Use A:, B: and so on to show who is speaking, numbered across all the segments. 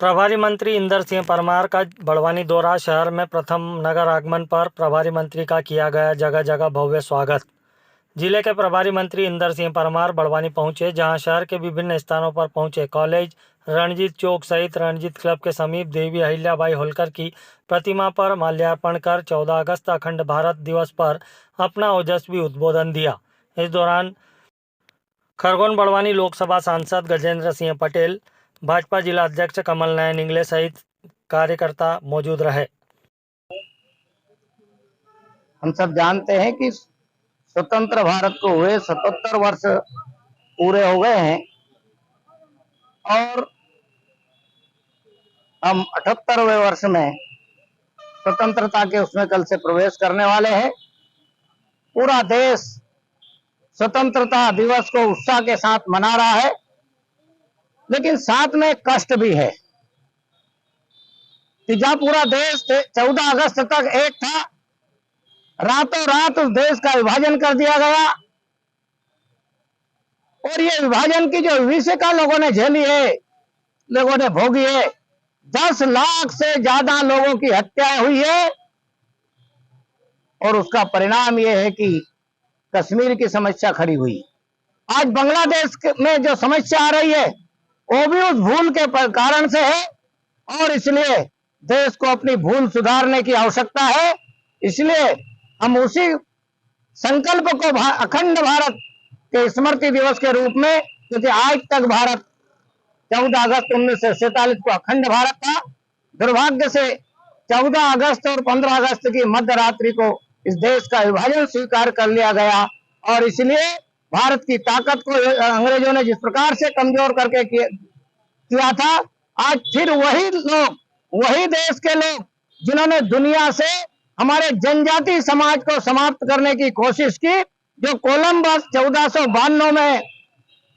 A: प्रभारी मंत्री इंदर सिंह परमार का बड़वानी दौरा। शहर में प्रथम नगर आगमन पर प्रभारी मंत्री का किया गया जगह जगह भव्य स्वागत। जिले के प्रभारी मंत्री इंदर सिंह परमार बड़वानी पहुंचे, जहां शहर के विभिन्न स्थानों पर पहुंचे। कॉलेज, रणजीत चौक सहित रणजीत क्लब के समीप देवी अहिल्याबाई होलकर की प्रतिमा पर माल्यार्पण कर 14 अगस्त अखंड भारत दिवस पर अपना ओजस्वी उद्बोधन दिया। इस दौरान खरगोन बड़वानी लोकसभा सांसद गजेंद्र सिंह पटेल, भाजपा जिला अध्यक्ष कमल नयन इंगले सहित कार्यकर्ता मौजूद रहे।
B: हम सब जानते हैं कि स्वतंत्र भारत को हुए 77 वर्ष पूरे हो गए हैं और हम 78वें वर्ष में स्वतंत्रता के उसमें कल से प्रवेश करने वाले हैं। पूरा देश स्वतंत्रता दिवस को उत्साह के साथ मना रहा है, लेकिन साथ में कष्ट भी है कि जहां पूरा देश 14 अगस्त तक एक था, रातों रात उस देश का विभाजन कर दिया गया और ये विभाजन की जो विभीषिका लोगों ने झेली है, लोगों ने भोगी है। 10 लाख से ज्यादा लोगों की हत्या हुई है और उसका परिणाम ये है कि कश्मीर की समस्या खड़ी हुई। आज बांग्लादेश में जो समस्या आ रही है वो भी उस भूल के कारण से है और इसलिए देश को अपनी भूल सुधारने की आवश्यकता है। इसलिए हम उसी संकल्प को अखंड भारत के स्मृति दिवस के रूप में, क्योंकि आज तक भारत 14 अगस्त 1947 को अखंड भारत था, दुर्भाग्य से 14 अगस्त और 15 अगस्त की मध्य रात्रि को इस देश का विभाजन स्वीकार कर लिया गया और इसलिए भारत की ताकत को अंग्रेजों ने जिस प्रकार से कमजोर करके किया था, आज फिर वही लोग, वही देश के लोग जिन्होंने दुनिया से हमारे जनजाति समाज को समाप्त करने की कोशिश की, जो कोलंबस 1492 में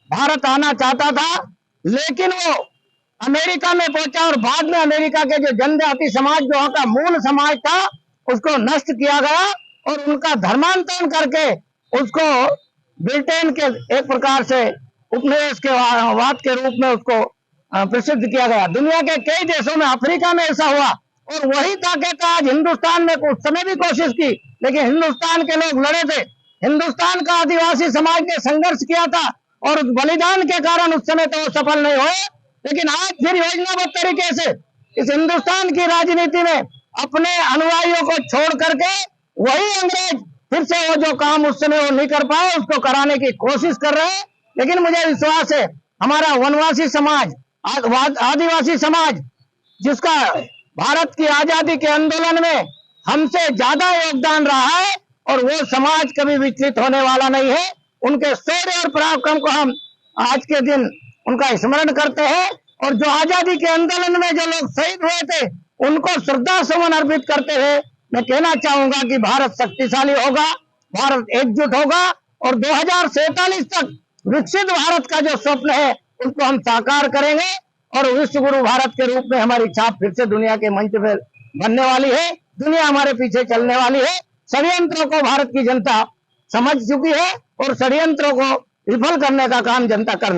B: भारत आना चाहता था, लेकिन वो अमेरिका में पहुंचा और बाद में अमेरिका के जो जनजाति समाज, जो वहां का मूल समाज था, उसको नष्ट किया गया और उनका धर्मांतरण करके उसको ब्रिटेन के एक प्रकार से उपनिवेश के वाद के रूप में उसको प्रसिद्ध किया गया। दुनिया के कई देशों में, अफ्रीका में ऐसा हुआ और वही ताकत आज हिंदुस्तान में कुछ समय भी कोशिश की, लेकिन हिंदुस्तान के लोग लड़े थे। हिंदुस्तान का आदिवासी समाज ने संघर्ष किया था और बलिदान के कारण उस समय तो सफल नहीं हुए, लेकिन आज फिर योजनाबद्ध तरीके से इस हिंदुस्तान की राजनीति में अपने अनुयायियों को छोड़ करके वही अंग्रेज फिर से वो जो काम उस समय वो नहीं कर पाए उसको कराने की कोशिश कर रहे हैं। लेकिन मुझे विश्वास है हमारा वनवासी समाज, आदिवासी समाज, जिसका भारत की आजादी के आंदोलन में हमसे ज्यादा योगदान रहा है और वो समाज कभी विचलित होने वाला नहीं है। उनके शौर्य और पराक्रम को हम आज के दिन उनका स्मरण करते हैं और जो आजादी के आंदोलन में जो लोग शहीद हुए थे उनको श्रद्धा सुमन अर्पित करते हुए मैं कहना चाहूंगा कि भारत शक्तिशाली होगा, भारत एकजुट होगा और 2047 तक विकसित भारत का जो स्वप्न है उसको हम साकार करेंगे और विश्व गुरु भारत के रूप में हमारी छाप फिर से दुनिया के मंच पर बनने वाली है। दुनिया हमारे पीछे चलने वाली है। षड्यंत्रों को भारत की जनता समझ चुकी है और षड्यंत्रों को विफल करने का काम जनता करने